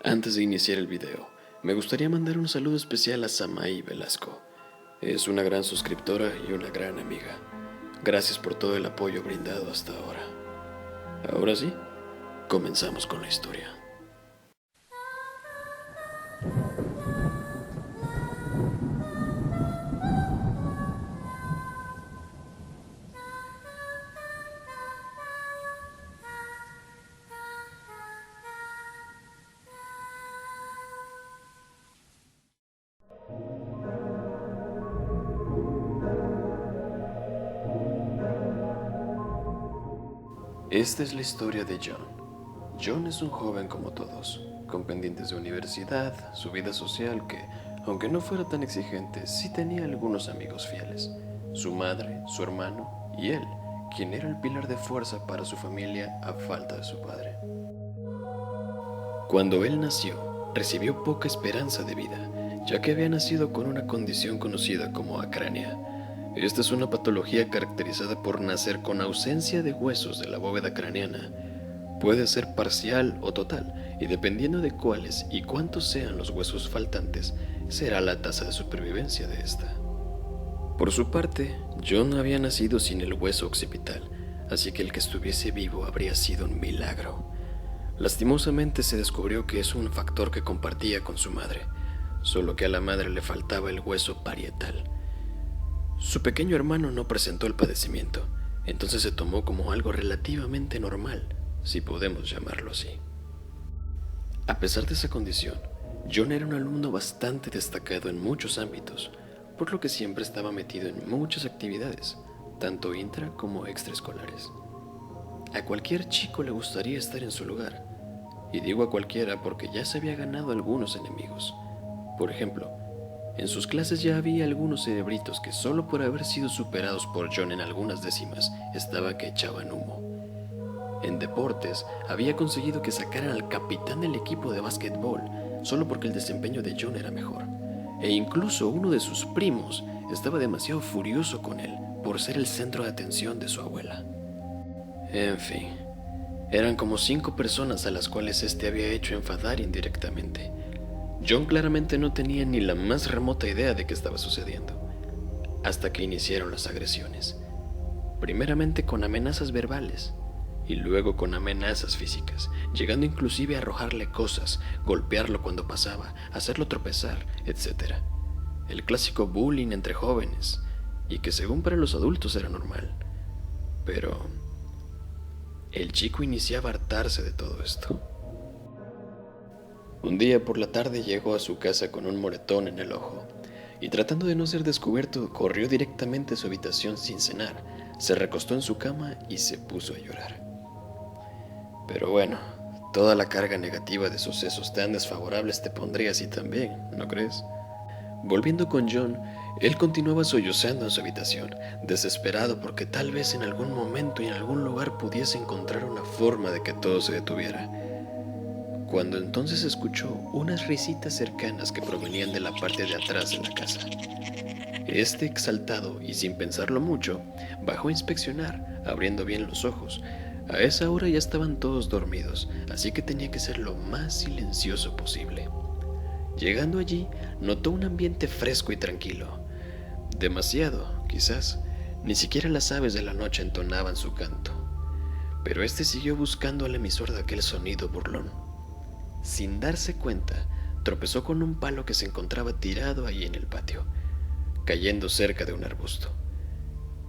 Antes de iniciar el video, me gustaría mandar un saludo especial a Samaí Velasco. Es una gran suscriptora y una gran amiga. Gracias por todo el apoyo brindado hasta ahora. Ahora sí, comenzamos con la historia. Esta es la historia de John. John es un joven como todos, con pendientes de universidad, su vida social que, aunque no fuera tan exigente, sí tenía algunos amigos fieles. Su madre, su hermano y él, quien era el pilar de fuerza para su familia a falta de su padre. Cuando él nació, recibió poca esperanza de vida, ya que había nacido con una condición conocida como acrania. Esta es una patología caracterizada por nacer con ausencia de huesos de la bóveda craneana. Puede ser parcial o total, y dependiendo de cuáles y cuántos sean los huesos faltantes, será la tasa de supervivencia de esta. Por su parte, John había nacido sin el hueso occipital, así que el que estuviese vivo habría sido un milagro. Lastimosamente se descubrió que es un factor que compartía con su madre, solo que a la madre le faltaba el hueso parietal. Su pequeño hermano no presentó el padecimiento, entonces se tomó como algo relativamente normal, si podemos llamarlo así. A pesar de esa condición, John era un alumno bastante destacado en muchos ámbitos, por lo que siempre estaba metido en muchas actividades, tanto intra como extraescolares. A cualquier chico le gustaría estar en su lugar, y digo a cualquiera porque ya se había ganado algunos enemigos. Por ejemplo, en sus clases ya había algunos cerebritos que solo por haber sido superados por John en algunas décimas estaba que echaban humo. En deportes había conseguido que sacaran al capitán del equipo de básquetbol solo porque el desempeño de John era mejor. E incluso uno de sus primos estaba demasiado furioso con él por ser el centro de atención de su abuela. En fin, eran como 5 personas a las cuales este había hecho enfadar indirectamente. John claramente no tenía ni la más remota idea de qué estaba sucediendo, hasta que iniciaron las agresiones, primeramente con amenazas verbales y luego con amenazas físicas, llegando inclusive a arrojarle cosas, golpearlo cuando pasaba, hacerlo tropezar, etc. El clásico bullying entre jóvenes, y que según para los adultos era normal. Pero el chico iniciaba a hartarse de todo esto. Un día por la tarde llegó a su casa con un moretón en el ojo, y tratando de no ser descubierto, corrió directamente a su habitación sin cenar, se recostó en su cama y se puso a llorar. Pero bueno, toda la carga negativa de sucesos tan desfavorables te pondría así también, ¿no crees? Volviendo con John, él continuaba sollozando en su habitación, desesperado porque tal vez en algún momento y en algún lugar pudiese encontrar una forma de que todo se detuviera. Cuando entonces escuchó unas risitas cercanas que provenían de la parte de atrás de la casa. Este, exaltado y sin pensarlo mucho, bajó a inspeccionar, abriendo bien los ojos. A esa hora ya estaban todos dormidos, así que tenía que ser lo más silencioso posible. Llegando allí, notó un ambiente fresco y tranquilo. Demasiado, quizás. Ni siquiera las aves de la noche entonaban su canto. Pero este siguió buscando al emisor de aquel sonido burlón. Sin darse cuenta, tropezó con un palo que se encontraba tirado ahí en el patio, cayendo cerca de un arbusto.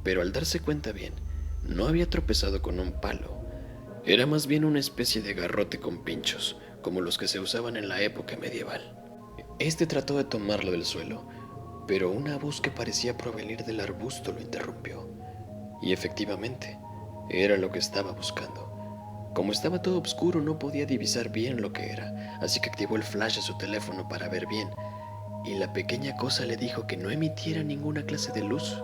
Pero al darse cuenta bien, no había tropezado con un palo. Era más bien una especie de garrote con pinchos, como los que se usaban en la época medieval. Este trató de tomarlo del suelo, pero una voz que parecía provenir del arbusto lo interrumpió. Y efectivamente, era lo que estaba buscando. Como estaba todo oscuro, no podía divisar bien lo que era, así que activó el flash de su teléfono para ver bien, y la pequeña cosa le dijo que no emitiera ninguna clase de luz,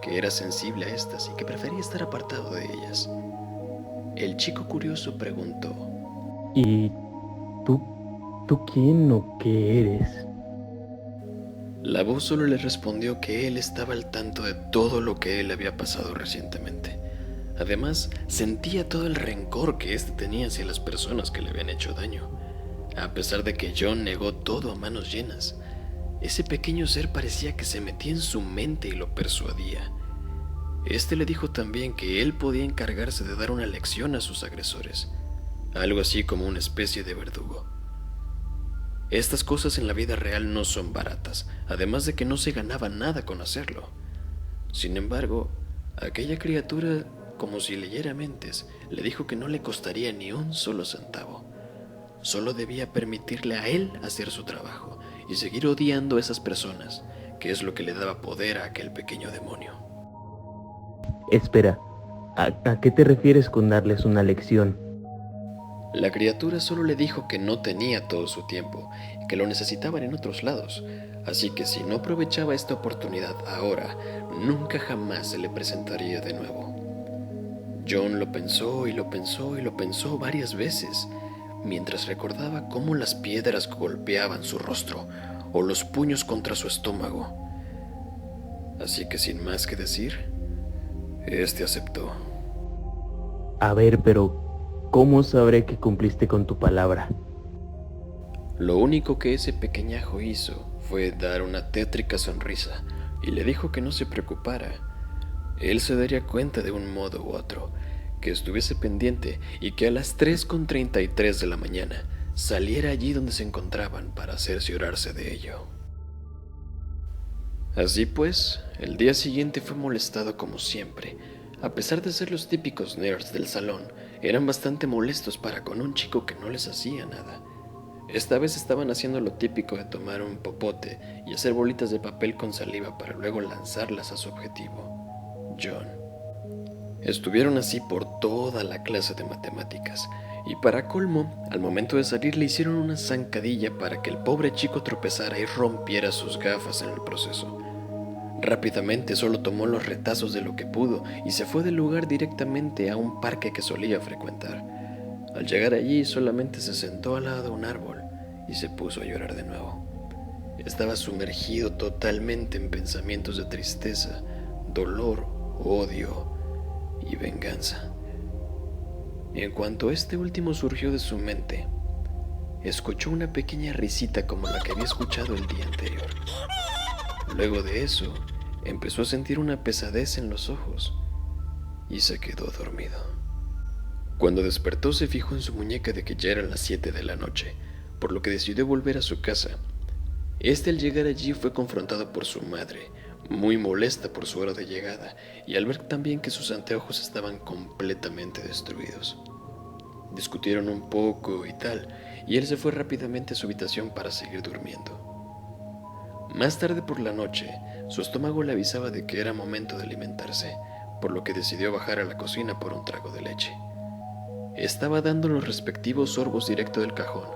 que era sensible a estas y que prefería estar apartado de ellas. El chico curioso preguntó: ¿Y tú quién o qué eres? La voz solo le respondió que él estaba al tanto de todo lo que él había pasado recientemente. Además, sentía todo el rencor que éste tenía hacia las personas que le habían hecho daño. A pesar de que John negó todo a manos llenas, ese pequeño ser parecía que se metía en su mente y lo persuadía. Este le dijo también que él podía encargarse de dar una lección a sus agresores, algo así como una especie de verdugo. Estas cosas en la vida real no son baratas, además de que no se ganaba nada con hacerlo. Sin embargo, aquella criatura, como si leyera mentes, le dijo que no le costaría ni un solo centavo. Solo debía permitirle a él hacer su trabajo y seguir odiando a esas personas, que es lo que le daba poder a aquel pequeño demonio. Espera, ¿a qué te refieres con darles una lección? La criatura solo le dijo que no tenía todo su tiempo y que lo necesitaban en otros lados, así que si no aprovechaba esta oportunidad ahora, nunca jamás se le presentaría de nuevo. John lo pensó y lo pensó y lo pensó varias veces, mientras recordaba cómo las piedras golpeaban su rostro o los puños contra su estómago. Así que sin más que decir, este aceptó. A ver, pero ¿cómo sabré que cumpliste con tu palabra? Lo único que ese pequeñajo hizo fue dar una tétrica sonrisa y le dijo que no se preocupara. Él se daría cuenta de un modo u otro, que estuviese pendiente y que a las 3:33 de la mañana saliera allí donde se encontraban para cerciorarse de ello. Así pues, el día siguiente fue molestado como siempre. A pesar de ser los típicos nerds del salón, eran bastante molestos para con un chico que no les hacía nada. Esta vez estaban haciendo lo típico de tomar un popote y hacer bolitas de papel con saliva para luego lanzarlas a su objetivo, John. Estuvieron así por toda la clase de matemáticas, y para colmo, al momento de salir le hicieron una zancadilla para que el pobre chico tropezara y rompiera sus gafas en el proceso. Rápidamente solo tomó los retazos de lo que pudo y se fue del lugar directamente a un parque que solía frecuentar. Al llegar allí solamente se sentó al lado de un árbol y se puso a llorar de nuevo. Estaba sumergido totalmente en pensamientos de tristeza, dolor, odio y venganza. Y en cuanto este último surgió de su mente, escuchó una pequeña risita como la que había escuchado el día anterior. Luego de eso, empezó a sentir una pesadez en los ojos y se quedó dormido. Cuando despertó se fijó en su muñeca de que ya eran las 7 de la noche, por lo que decidió volver a su casa. Al llegar allí fue confrontado por su madre, muy molesta por su hora de llegada, y al ver también que sus anteojos estaban completamente destruidos. Discutieron un poco y tal, y él se fue rápidamente a su habitación para seguir durmiendo. Más tarde por la noche, su estómago le avisaba de que era momento de alimentarse, por lo que decidió bajar a la cocina por un trago de leche. Estaba dando los respectivos sorbos directo del cajón,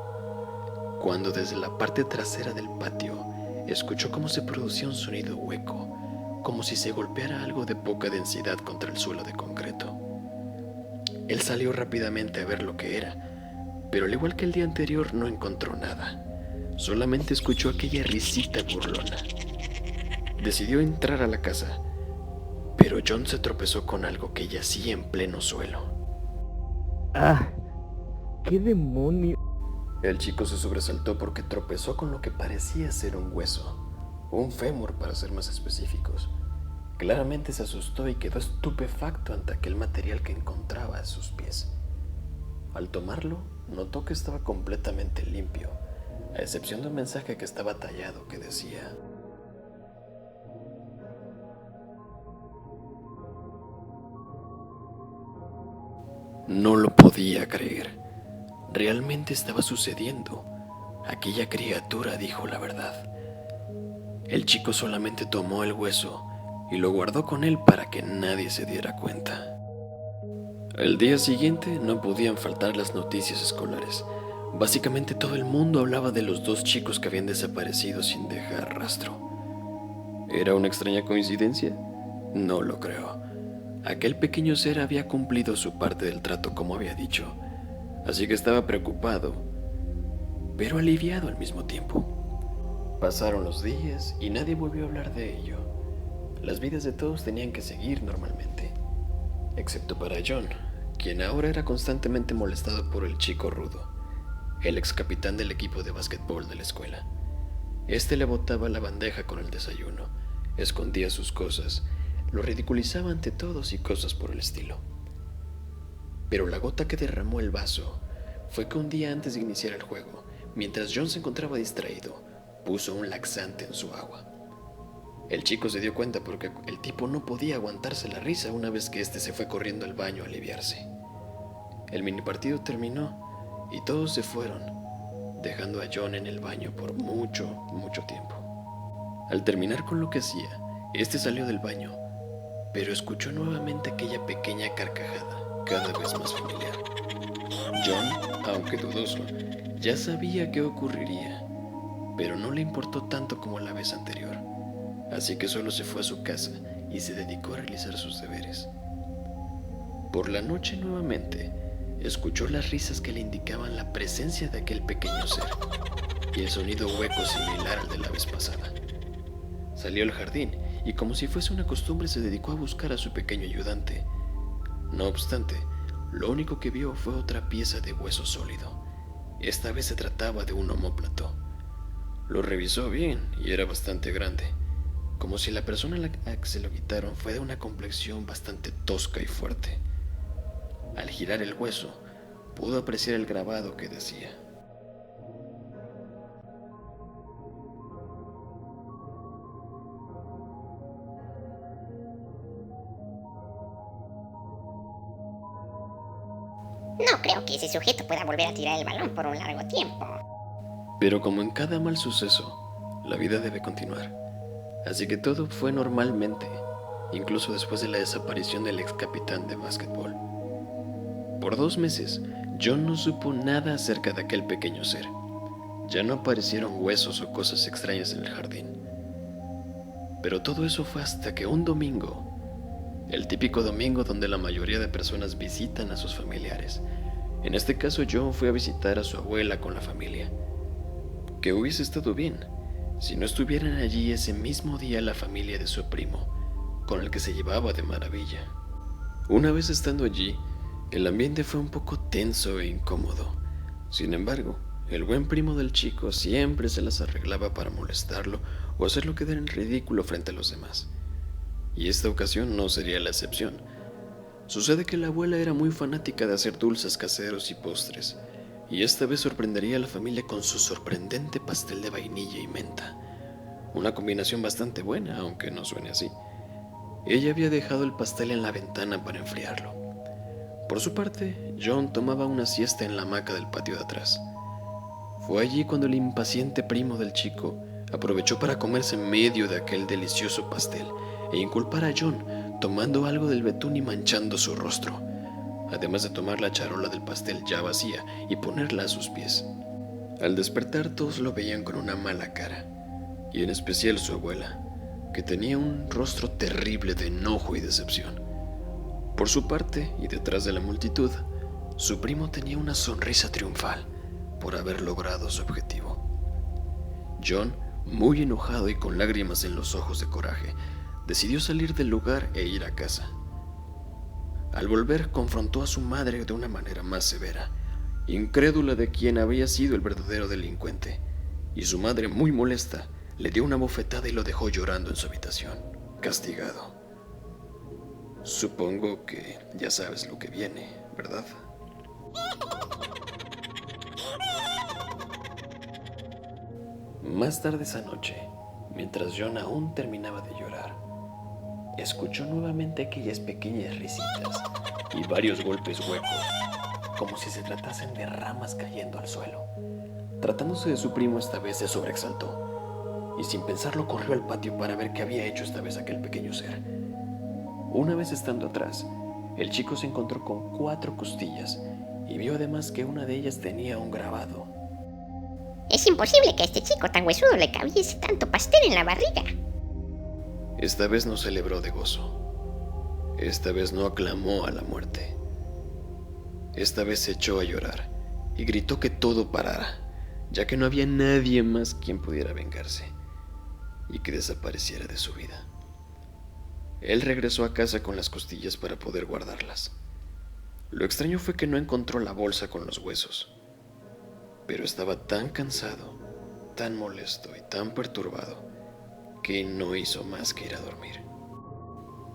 cuando desde la parte trasera del patio escuchó cómo se producía un sonido hueco, como si se golpeara algo de poca densidad contra el suelo de concreto. Él salió rápidamente a ver lo que era, pero al igual que el día anterior no encontró nada. Solamente escuchó aquella risita burlona. Decidió entrar a la casa, pero John se tropezó con algo que yacía en pleno suelo. ¡Ah! ¡Qué demonio! El chico se sobresaltó porque tropezó con lo que parecía ser un hueso, un fémur para ser más específicos. Claramente se asustó y quedó estupefacto ante aquel material que encontraba a sus pies. Al tomarlo, notó que estaba completamente limpio, a excepción de un mensaje que estaba tallado que decía: no lo podía creer. Realmente estaba sucediendo. Aquella criatura dijo la verdad. El chico solamente tomó el hueso y lo guardó con él para que nadie se diera cuenta. Al día siguiente no podían faltar las noticias escolares. Básicamente todo el mundo hablaba de los dos chicos que habían desaparecido sin dejar rastro. ¿Era una extraña coincidencia? No lo creo. Aquel pequeño ser había cumplido su parte del trato como había dicho, así que estaba preocupado, pero aliviado al mismo tiempo. Pasaron los días y nadie volvió a hablar de ello. Las vidas de todos tenían que seguir normalmente, excepto para John, quien ahora era constantemente molestado por el chico rudo. el ex capitán del equipo de básquetbol de la escuela. Este le botaba la bandeja con el desayuno, escondía sus cosas, lo ridiculizaba ante todos y cosas por el estilo. Pero la gota que derramó el vaso fue que un día antes de iniciar el juego, mientras John se encontraba distraído, puso un laxante en su agua. El chico se dio cuenta porque el tipo no podía aguantarse la risa una vez que este se fue corriendo al baño a aliviarse. El mini partido terminó y todos se fueron, dejando a John en el baño por mucho tiempo. Al terminar con lo que hacía, este salió del baño, pero escuchó nuevamente aquella pequeña carcajada, cada vez más familiar. John, aunque dudoso, ya sabía qué ocurriría, pero no le importó tanto como la vez anterior, así que solo se fue a su casa y se dedicó a realizar sus deberes. Por la noche nuevamente, escuchó las risas que le indicaban la presencia de aquel pequeño ser y el sonido hueco similar al de la vez pasada. Salió al jardín y, como si fuese una costumbre, se dedicó a buscar a su pequeño ayudante. No obstante, lo único que vio fue otra pieza de hueso sólido. Esta vez se trataba de un omóplato. Lo revisó bien y era bastante grande, como si la persona a la que se lo quitaron fuera de una complexión bastante tosca y fuerte. Al girar el hueso, pudo apreciar el grabado que decía: No creo que ese sujeto pueda volver a tirar el balón por un largo tiempo. Pero como en cada mal suceso, la vida debe continuar. Así que todo fue normalmente, incluso después de la desaparición del ex capitán de básquetbol. Por 2 meses, John no supo nada acerca de aquel pequeño ser. Ya no aparecieron huesos o cosas extrañas en el jardín. Pero todo eso fue hasta que un domingo, el típico domingo donde la mayoría de personas visitan a sus familiares. En este caso, John fue a visitar a su abuela con la familia. Que hubiese estado bien si no estuvieran allí ese mismo día la familia de su primo, con el que se llevaba de maravilla. Una vez estando allí, el ambiente fue un poco tenso e incómodo. Sin embargo, el buen primo del chico siempre se las arreglaba para molestarlo o hacerlo quedar en ridículo frente a los demás. Y esta ocasión no sería la excepción. Sucede que la abuela era muy fanática de hacer dulces caseros y postres, y esta vez sorprendería a la familia con su sorprendente pastel de vainilla y menta. Una combinación bastante buena, aunque no suene así. Ella había dejado el pastel en la ventana para enfriarlo. Por su parte, John tomaba una siesta en la hamaca del patio de atrás. Fue allí cuando el impaciente primo del chico aprovechó para comerse medio de aquel delicioso pastel e inculpar a John tomando algo del betún y manchando su rostro, además de tomar la charola del pastel ya vacía y ponerla a sus pies. Al despertar, todos lo veían con una mala cara, y en especial su abuela, que tenía un rostro terrible de enojo y decepción. Por su parte, y detrás de la multitud, su primo tenía una sonrisa triunfal por haber logrado su objetivo. John, muy enojado y con lágrimas en los ojos de coraje, decidió salir del lugar e ir a casa. Al volver, confrontó a su madre de una manera más severa, incrédula de quién había sido el verdadero delincuente, y su madre, muy molesta, le dio una bofetada y lo dejó llorando en su habitación, castigado. Supongo que ya sabes lo que viene, ¿verdad? Más tarde esa noche, mientras John aún terminaba de llorar, escuchó nuevamente aquellas pequeñas risitas y varios golpes huecos, como si se tratasen de ramas cayendo al suelo. Tratándose de su primo, esta vez se sobreexaltó y sin pensarlo corrió al patio para ver qué había hecho esta vez aquel pequeño ser. Una vez estando atrás, el chico se encontró con 4 costillas y vio además que una de ellas tenía un grabado. Es imposible que a este chico tan huesudo le cabiese tanto pastel en la barriga. Esta vez no celebró de gozo. Esta vez no aclamó a la muerte. Esta vez se echó a llorar y gritó que todo parara, ya que no había nadie más quien pudiera vengarse y que desapareciera de su vida. Él regresó a casa con las costillas para poder guardarlas. Lo extraño fue que no encontró la bolsa con los huesos. pero estaba tan cansado, tan molesto y tan perturbado que no hizo más que ir a dormir.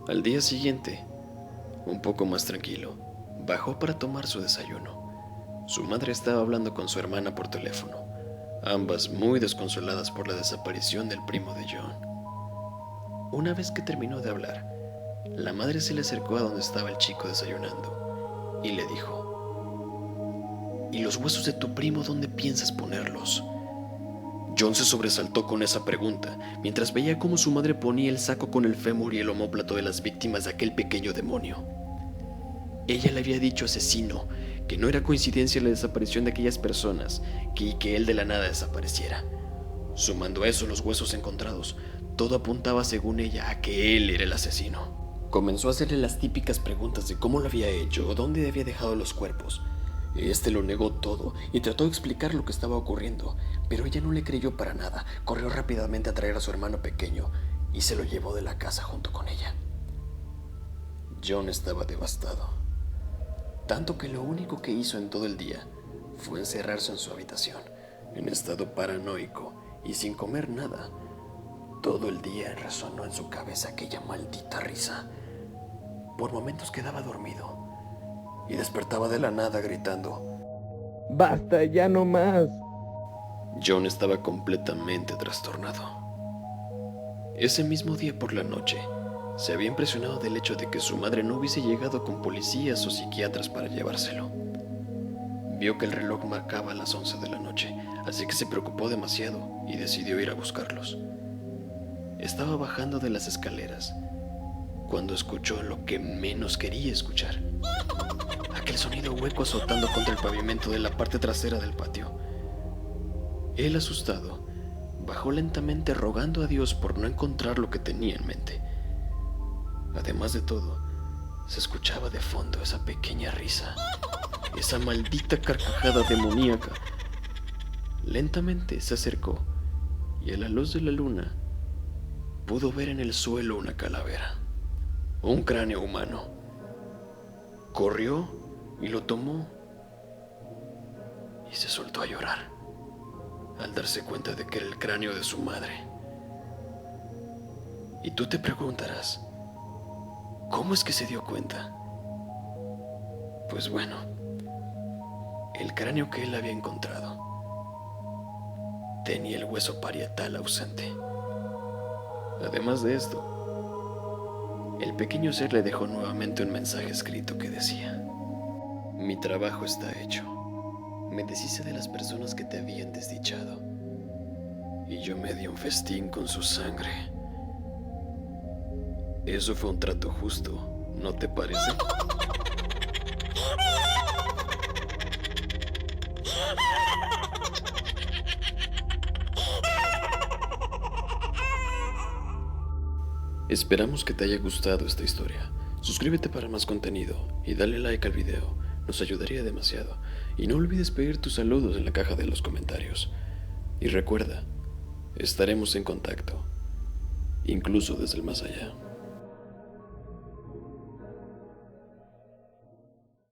Al día siguiente, un poco más tranquilo, bajó para tomar su desayuno. Su madre estaba hablando con su hermana por teléfono, ambas muy desconsoladas por la desaparición del primo de John. Una vez que terminó de hablar, la madre se le acercó a donde estaba el chico desayunando y le dijo: ¿Y los huesos de tu primo dónde piensas ponerlos? John se sobresaltó con esa pregunta, mientras veía cómo su madre ponía el saco con el fémur y el omóplato de las víctimas de aquel pequeño demonio. Ella le había dicho asesino que no era coincidencia la desaparición de aquellas personas y que él de la nada desapareciera. Sumando a eso los huesos encontrados, todo apuntaba según ella a que él era el asesino. Comenzó a hacerle las típicas preguntas de cómo lo había hecho o dónde había dejado los cuerpos. Este lo negó todo y trató de explicar lo que estaba ocurriendo, pero ella no le creyó para nada. Corrió rápidamente a traer a su hermano pequeño y se lo llevó de la casa junto con ella. John estaba devastado, tanto que lo único que hizo en todo el día fue encerrarse en su habitación, en estado paranoico y sin comer nada. Todo el día resonó en su cabeza aquella maldita risa. Por momentos quedaba dormido y despertaba de la nada gritando: ¡Basta, ya no más! John estaba completamente trastornado. Ese mismo día por la noche, se había impresionado del hecho de que su madre no hubiese llegado con policías o psiquiatras para llevárselo. Vio que el reloj marcaba las 11 de la noche, así que se preocupó demasiado y decidió ir a buscarlos. Estaba bajando de las escaleras cuando escuchó lo que menos quería escuchar: aquel sonido hueco azotando contra el pavimento de la parte trasera del patio. Él, asustado, bajó lentamente rogando a Dios por no encontrar lo que tenía en mente. Además de todo, se escuchaba de fondo esa pequeña risa, esa maldita carcajada demoníaca. Lentamente se acercó y a la luz de la luna pudo ver en el suelo una calavera, un cráneo humano. Corrió y lo tomó y se soltó a llorar al darse cuenta de que era el cráneo de su madre. Y tú te preguntarás, ¿cómo es que se dio cuenta? Pues bueno, el cráneo que él había encontrado tenía el hueso parietal ausente. Además de esto, el pequeño ser le dejó nuevamente un mensaje escrito que decía: mi trabajo está hecho. Me deshice de las personas que te habían desdichado y yo me di un festín con su sangre. Eso fue un trato justo, ¿no te parece? Esperamos que te haya gustado esta historia. Suscríbete para más contenido y dale like al video, nos ayudaría demasiado. Y no olvides pedir tus saludos en la caja de los comentarios. Y recuerda, estaremos en contacto, incluso desde el más allá.